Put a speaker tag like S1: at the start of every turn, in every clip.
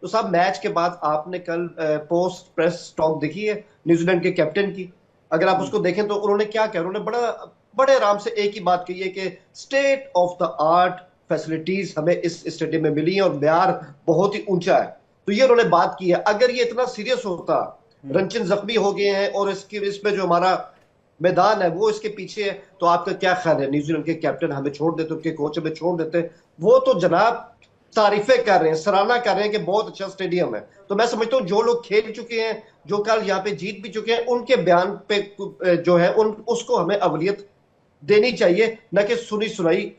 S1: तो साहब मैच के बाद आपने कल पोस्ट प्रेस टॉक देखी है न्यूजीलैंड के कैप्टन की? अगर आप उसको देखें तो उन्होंने क्या कहा, उन्होंने बड़े आराम से एक ही बात कही है कि state of the art facilities हमें इस स्टेडियम में मिली है और म्यार बहुत ही ऊंचा है। तो ये उन्होंने बात की है। अगर ये इतना सीरियस होता, रंचन जख्मी हो गए हैं और इसमें जो हमारा मैदान है वो इसके पीछे है, तो आपका क्या ख्याल है? न्यूजीलैंड के कैप्टन हमें छोड़ देते, उनके कोच हमें छोड़ देते, वो तो जनाब तारीफें कर रहे हैं, सराहना कर रहे हैं कि बहुत अच्छा स्टेडियम है। तो मैं समझता हूँ जो लोग खेल चुके हैं, जो कल यहाँ पे जीत भी चुके हैं, उनके बयान पे जो है उसको हमें अवलियत देनी चाहिए, न कि सुनी सुनाई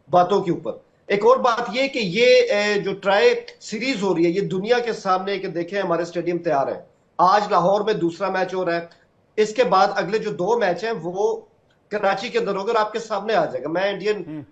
S1: बातों के ऊपर। एक और बात यह कि ये जो ट्राई सीरीज हो रही है, ये दुनिया के सामने कि देखें हमारे स्टेडियम तैयार है। आज लाहौर में दूसरा मैच हो रहा है, इसके बाद अगले जो 2 मैच हैं वो कराची के अंदर होगा और आपके सामने आ जाएगा। मैं इंडियन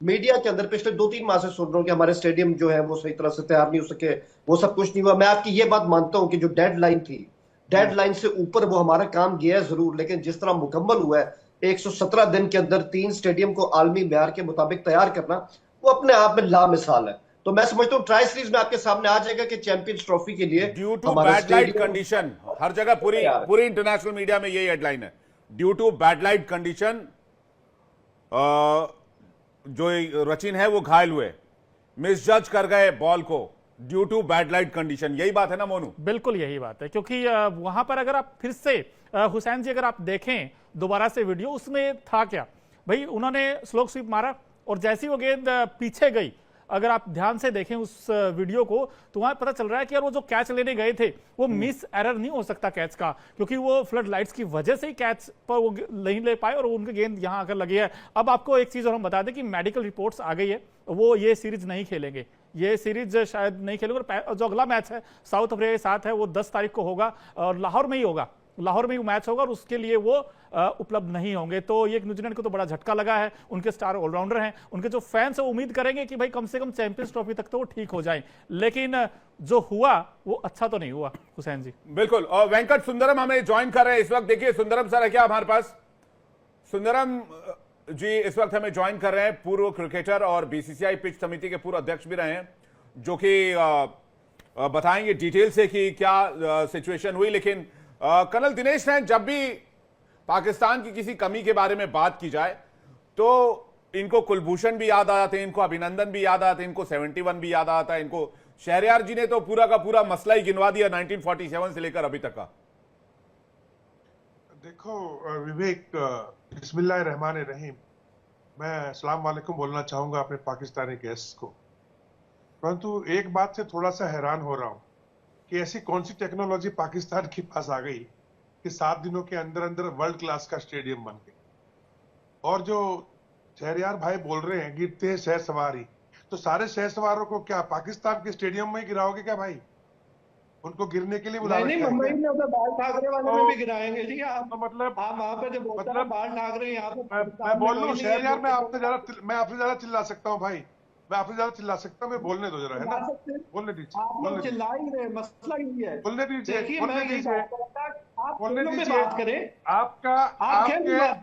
S1: मीडिया के अंदर पिछले 2-3 माह से सुन रहा हूं कि हमारे स्टेडियम जो है वो सही तरह से तैयार नहीं हो सके, वो सब कुछ नहीं हुआ। मैं आपकी ये बात मानता हूं कि जो डेडलाइन थी, डेडलाइन से ऊपर वो हमारा काम गया है जरूर, लेकिन जिस तरह मुकम्मल हुआ है 117 दिन के अंदर 3 स्टेडियम को आलमी म्यार के मुताबिक तैयार करना, वो अपने आप में लामिसाल है। तो मैं समझता हूं ट्राई सीरीज में आपके सामने आ जाएगा कि चैंपियंस ट्रॉफी के लिए
S2: ड्यू टू
S1: हमारा
S2: बैड लाइट
S1: स्टेडियम
S2: कंडीशन, हर जगह पूरी इंटरनेशनल मीडिया में यही हेडलाइन है, due to bad light condition जो रचिन है वो घायल हुए, मिसजज कर गए बॉल को due to bad light condition. यही बात है ना मोनू?
S3: बिल्कुल यही बात है, क्योंकि वहां पर अगर आप फिर से हुसैन जी अगर आप देखें दोबारा से वीडियो, उसमें था क्या भाई, उन्होंने स्लो स्वीप मारा और जैसी वो गेंद पीछे गई, अगर आप ध्यान से देखें उस वीडियो को तो वहां पता चल रहा है कि यार वो जो कैच लेने गए थे वो मिस एरर नहीं हो सकता कैच का, क्योंकि वो फ्लड लाइट्स की वजह से ही कैच पर वो नहीं ले पाए और उनकी गेंद यहां आकर लगी है। अब आपको एक चीज और हम बता दें कि मेडिकल रिपोर्ट्स आ गई है, वो ये सीरीज नहीं खेलेंगे, ये सीरीज शायद नहीं खेलेंगे। और जो अगला मैच है साउथ अफ्रीका के साथ है वो 10 तारीख को होगा और लाहौर में ही होगा, लाहौर में ही मैच होगा और उसके लिए वो उपलब्ध नहीं होंगे। तो ये न्यूजीलैंड को तो बड़ा झटका लगा है, उनके स्टार ऑलराउंडर हैं, उनके जो फैंस हैं उम्मीद करेंगे कि भाई कम से कम चैंपियंस ट्रॉफी तक तो वो ठीक हो जाए, लेकिन जो हुआ वो अच्छा तो नहीं हुआ हुसैन जी।
S2: बिल्कुल। और वेंकट सुंदरम हमें ज्वाइन कर रहे हैं इस वक्त। देखिए सुंदरम सर है क्या हमारे पास? सुंदरम जी इस वक्त हमें ज्वाइन कर रहे हैं, पूर्व क्रिकेटर और बीसीसीआई पिच समिति के पूर्व अध्यक्ष भी रहे हैं, जो कि बताएंगे डिटेल से कि क्या सिचुएशन हुई। लेकिन कर्नल दिनेश ने जब भी पाकिस्तान की किसी कमी के बारे में बात की जाए तो इनको कुलभूषण भी याद आ जाते हैं, इनको अभिनंदन भी याद आते हैं, इनको 71 भी याद आता है, इनको शहरयार जी ने तो पूरा का पूरा मसला ही गिनवा दिया 1947 से लेकर अभी तक का।
S4: देखो विवेक, बिस्मिल्लाहिर्रहमानिर्रहीम, मैं अस्सलाम वालेकुम बोलना चाहूंगा अपने पाकिस्तानी गेस्ट को, परंतु एक बात से थोड़ा सा हैरान हो रहा हूं कि ऐसी कौन सी टेक्नोलॉजी पाकिस्तान के पास आ गई कि 7 दिनों के अंदर अंदर वर्ल्ड क्लास का स्टेडियम बन गया। और जो शहरयार भाई बोल रहे हैं गिरते हैं शहर सवारी, तो सारे शहर सवारों को क्या पाकिस्तान के स्टेडियम में ही गिराओगे क्या भाई? उनको गिरने के लिए बुला
S5: नहीं, मुंबई में तो बाल ठाकरे वाले में भी गिराएंगे जी आप।
S4: तो मतलब
S5: आप वहाँ पे जो बोलते हैं बाल ठाकरे यहाँ पे
S4: मैं बोल लूं शहरयार, मैं आपसे ज्यादा चिल्ला सकता हूँ भाई, मैं आपसे ज्यादा चिल्ला सकता हूँ, मैं बोलने दो जरा, है ना? बोलने दीजिए,
S5: आप चिल्ला ही रहे, मसला ही है।
S4: बोलने दीजिए,
S5: देखिए
S4: बोलने
S5: मैं ये
S4: दीजिए,
S5: आप
S4: बोलने
S5: दोनों में
S4: दीजिए।
S5: बात करें।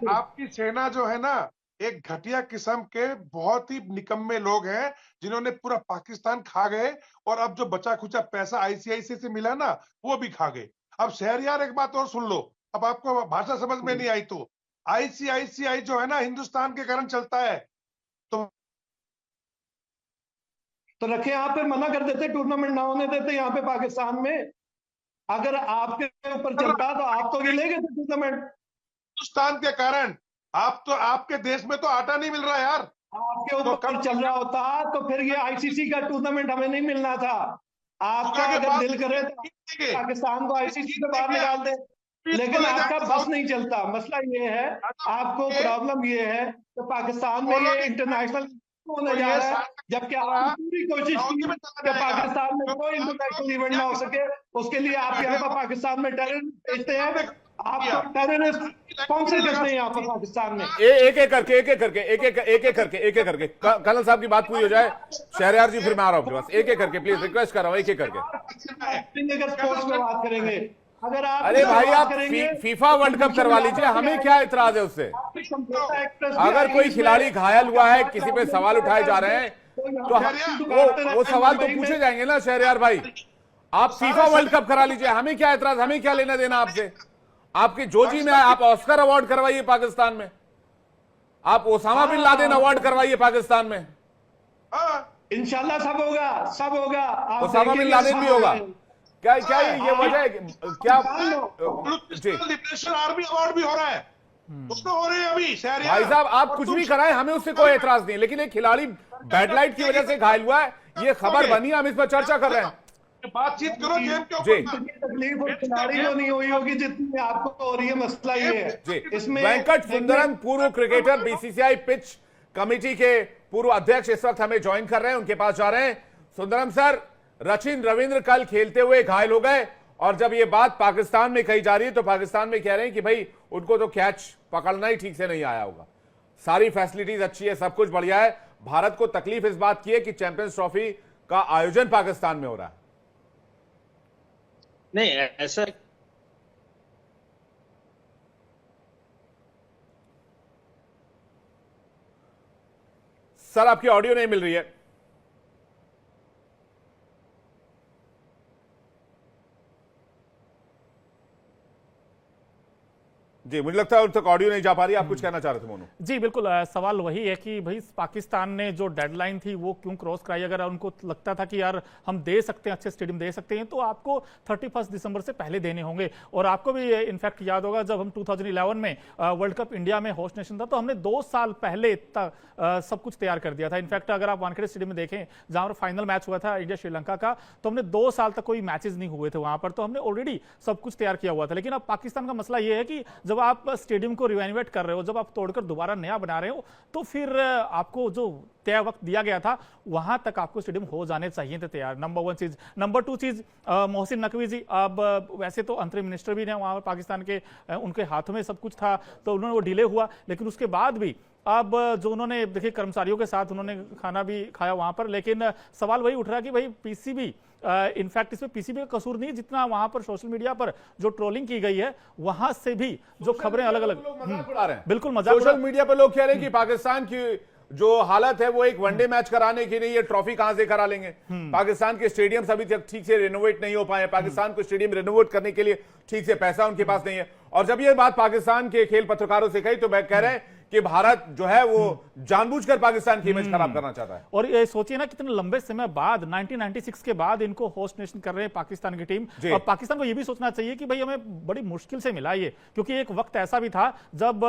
S4: आपकी सेना जो है ना, एक घटिया किस्म के बहुत ही निकम्मे लोग हैं जिन्होंने पूरा पाकिस्तान खा गए, और अब जो बचा खुचा पैसा आईसीआईसी से मिला ना वो भी खा गए। अब शहरयार एक बात और सुन लो, अब आपको भाषा समझ में नहीं आई तो आईसीआईसीआई जो है ना हिंदुस्तान के कारण चलता है,
S5: तो रखे यहाँ पे, मना कर देते, टूर्नामेंट ना होने देते यहाँ पे पाकिस्तान में। अगर आपके ऊपर चलता तो आप तो ये ले गए थे टूर्नामेंट।
S4: हिंदुस्तान के कारण आप तो, आपके देश में तो आटा नहीं मिल रहा यार।
S5: आपके ऊपर चल रहा होता तो फिर ये आईसीसी का टूर्नामेंट हमें नहीं मिलना था। आपका अगर दिल करे तो पाकिस्तान को आईसीसी से बाहर निकाल दे, लेकिन आपका बस नहीं चलता। मसला ये है, आपको प्रॉब्लम ये है कि पाकिस्तान में ये इंटरनेशनल होने जा रहा है, जबकि आपने पूरी कोशिश की कि पाकिस्तान में कोई इंटरनेशनल इवेंट ना हो सके। उसके लिए आप यहाँ पर पाकिस्तान में टेररिस्ट भेजते हैं। आपको टेररिस्ट कौन से भेजते हैं यहाँ पर पाकिस्तान में?
S2: एक एक करके कर्नल साहब की बात पूरी हो जाए। शहरयार जी फिर मैं आ रहा हूँ आपके पास, एक एक करके प्लीज रिक्वेस्ट कर रहा हूँ, एक एक करके।
S5: स्पोर्ट्स में बात करेंगे। अगर आप
S2: अरे भाई आप फीफा वर्ल्ड कप करवा लीजिए, हमें क्या इतराज है उससे? अगर कोई खिलाड़ी घायल हुआ है, किसी पे सवाल उठाए जा रहे हैं, तो वो सवाल तो पूछे जाएंगे ना शहरयार भाई। आप फीफा वर्ल्ड कप करा लीजिए, हमें क्या एतराज, हमें क्या लेना देना आपसे। आपके जोजी में आप ऑस्कर अवार्ड करवाइए पाकिस्तान में, आप ओसामा बिन लादेन अवार्ड करवाइए पाकिस्तान में।
S5: इंशाल्लाह सब होगा, सब होगा। आप
S2: ओसामा बिन लादेन भी होगा। क्या क्या ये वजह है क्या? जी
S4: लिबरेशन आर्मी अवार्ड भी हो रहा है, उसमें हो रहे हैं अभी
S2: भाई साहब, आप कुछ भी कराएं, हमें उससे कोई एतराज नहीं, लेकिन एक खिलाड़ी बैडलाइट की वजह से घायल हुआ है, ये खबर बनी, हम इस पर चर्चा कर रहे हैं।
S4: बातचीत करो गेम के
S2: जी
S4: ऊपर।
S5: तकलीफ उस खिलाड़ी को नहीं हुई होगी जितनी आपको हो रही है। मसला ये
S2: जी
S5: है इसमें
S2: वेंकट सुंदरम, पूर्व क्रिकेटर, बीसीसीआई पिच कमेटी के पूर्व अध्यक्ष इस वक्त हमें ज्वाइन कर रहे हैं, उनके पास जा रहे हैं। सुंदरम सर, रचिन रविंद्र कल खेलते हुए घायल हो गए, और जब ये बात पाकिस्तान में कही जा रही है तो पाकिस्तान में कह रहे हैं कि भाई उनको तो कैच पकड़ना ही ठीक से नहीं आया होगा, सारी फैसिलिटीज अच्छी है, सब कुछ बढ़िया है। भारत को तकलीफ इस बात की है कि चैंपियंस ट्रॉफी का आयोजन पाकिस्तान में हो रहा है।
S6: नहीं ऐसा
S2: सर आपकी ऑडियो नहीं मिल रही है। जी मुझे लगता है उन तक ऑडियो नहीं जा पा रही, आप कुछ कहना चाह रहे थे मोनू?
S3: जी बिल्कुल, सवाल वही है कि भाई पाकिस्तान ने जो डेडलाइन थी वो क्यों क्रॉस कराई। अगर उनको लगता था कि यार हम दे सकते हैं, अच्छे स्टेडियम दे सकते हैं, तो आपको 31 दिसंबर से पहले देने होंगे। और आपको भी इनफैक्ट याद होगा जब हम 2011 में वर्ल्ड कप इंडिया में होस्ट नेशन था तो हमने 2 साल पहले सब कुछ तैयार कर दिया था। इनफैक्ट अगर आप वानखेड़े स्टेडियम में देखें जहां पर फाइनल मैच हुआ था इंडिया श्रीलंका का, तो हमने 2 साल तक कोई मैचेस नहीं हुए थे वहां पर, तो हमने ऑलरेडी सब कुछ तैयार किया हुआ था। लेकिन अब पाकिस्तान का मसला यह है कि जब आप स्टेडियम को रिनोवेट कर रहे हो, जब आप तोड़कर दोबारा नया बना रहे हो, तो फिर आपको जो तय वक्त दिया गया था वहां तक आपको स्टेडियम हो जाने चाहिए थे तैयार। नंबर 1 चीज। नंबर 2 चीज, मोहसिन नकवी जी अब वैसे तो अंतरिम मिनिस्टर भी हैं वहां पर पाकिस्तान के, उनके हाथों में सब कुछ था, तो उन्होंने वो डिले हुआ, लेकिन उसके बाद भी अब जो उन्होंने देखिए कर्मचारियों के साथ उन्होंने खाना भी खाया वहां पर। लेकिन सवाल वही उठ रहा है कि भाई पीसीबी, इनफैक्ट इसमें पीसीबी का कसूर नहीं, जितना वहां पर सोशल मीडिया पर जो ट्रोलिंग की गई है वहां से भी जो खबरें अलग अलग बिल्कुल मजाक
S2: सोशल मीडिया पर लोग कह रहे हैं कि पाकिस्तान की जो हालत है वो एक वनडे मैच कराने की नहीं, ये ट्रॉफी कहां से करा लेंगे। पाकिस्तान के स्टेडियम्स अभी तक ठीक से रिनोवेट नहीं हो पाए, पाकिस्तान को स्टेडियम रिनोवेट करने के लिए ठीक से पैसा उनके पास नहीं है। और जब ये बात पाकिस्तान के खेल पत्रकारों से कही तो मैं कह रहे हैं कि भारत जो है वो जानबूझकर पाकिस्तान की इमेज खराब करना चाहता है।
S3: और ये सोचिए ना कितने लंबे समय बाद 1996 के बाद इनको होस्ट नेशन कर रहे हैं पाकिस्तान की टीम। और पाकिस्तान को ये भी सोचना चाहिए कि भाई हमें बड़ी मुश्किल से मिला ये, क्योंकि एक वक्त ऐसा भी था जब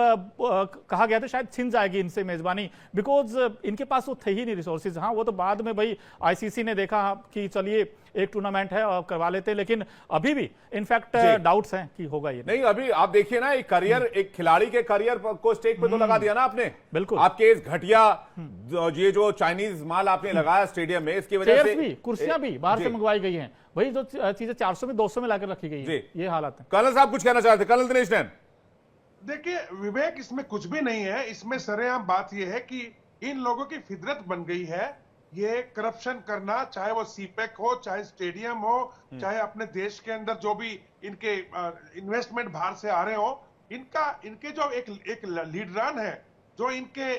S3: कहा गया था शायद छिन जाएगी इनसे मेजबानी, बिकॉज इनके पास वो थे ही नहीं रिसोर्सेज। हाँ वो तो बाद में भाई आईसीसी ने देखा कि चलिए एक टूर्नामेंट है और करवा लेते हैं, लेकिन अभी भी इनफैक्ट डाउट्स हैं कि होगा ये
S2: नहीं। अभी आप देखिए ना, एक करियर, एक खिलाड़ी के करियर को स्टेक पे तो लगा दिया ना आपने।
S3: बिल्कुल।
S2: आपके इस घटिया ये जो चाइनीज माल आपने लगाया स्टेडियम में, इसकी वजह से
S3: भी कुर्सियां भी बाहर से मंगवाई गई हैं, वही जो चीजें 400 में 200 में लाकर रखी गई है, ये हालात है।
S2: कर्नल साहब कुछ कहना चाहते हैं? कर्नल दिनेश नैन।
S4: देखिए विवेक, इसमें कुछ भी नहीं है, इसमें सरेआम बात यह है कि इन लोगों की फितरत बन गई है ये करप्शन करना, चाहे वो सीपेक हो, चाहे स्टेडियम हो, चाहे अपने देश के अंदर जो भी इनके इन्वेस्टमेंट बाहर से आ रहे हो, इनके जो एक लीडरान है, जो इनके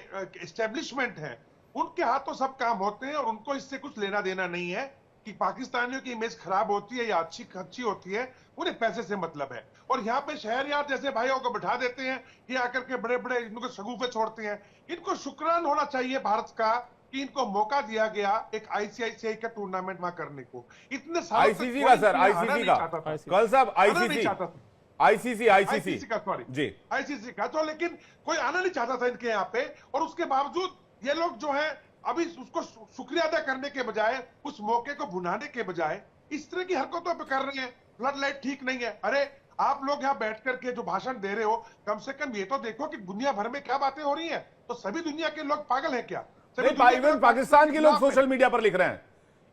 S4: एस्टेब्लिशमेंट है, उनके हाथों सब काम होते हैं और उनको इससे कुछ लेना देना नहीं है कि पाकिस्तानियों की इमेज खराब होती है या अच्छी होती है, उन्हें पैसे से मतलब है। और यहाँ पे शहरयार जैसे भाइयों को बैठा देते हैं, ये आकर के बड़े बड़े इनको शगुफे छोड़ते हैं। इनको शुक्रान होना चाहिए भारत का कि इनको मौका दिया गया एक आईसीआईसीआई का टूर्नामेंट वहां करने को। इतने सालों
S2: आईसीसी का सर, आईसीसी का कल साहब, आईसीसी का
S4: सॉरी
S2: जी,
S4: आईसीसी का तो, लेकिन कोई आना नहीं चाहता था इनके यहाँ पे। और उसके बावजूद ये लोग जो है अभी उसको शुक्रिया अदा करने के बजाय, उस मौके को भुनाने के बजाय इस तरह की हरकतों पे कर रहे हैं। फ्लड लाइट ठीक नहीं है। अरे आप लोग यहाँ बैठ करके जो भाषण दे रहे हो, कम से कम ये तो देखो कि दुनिया भर में क्या बातें हो रही है। तो सभी दुनिया के लोग पागल है क्या?
S2: इवन पाकिस्तान के लोग सोशल मीडिया पर लिख रहे हैं,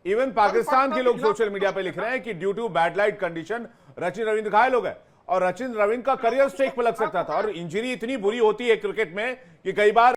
S2: इवन पाकिस्तान के लोग सोशल मीडिया पर लिख रहे हैं कि due to bad light condition Rachin Ravindra घायल हो गए, और रचिन रविंद्र का करियर स्ट्रेक पर लग सकता था। और इंजरी इतनी बुरी होती है क्रिकेट में कि कई बार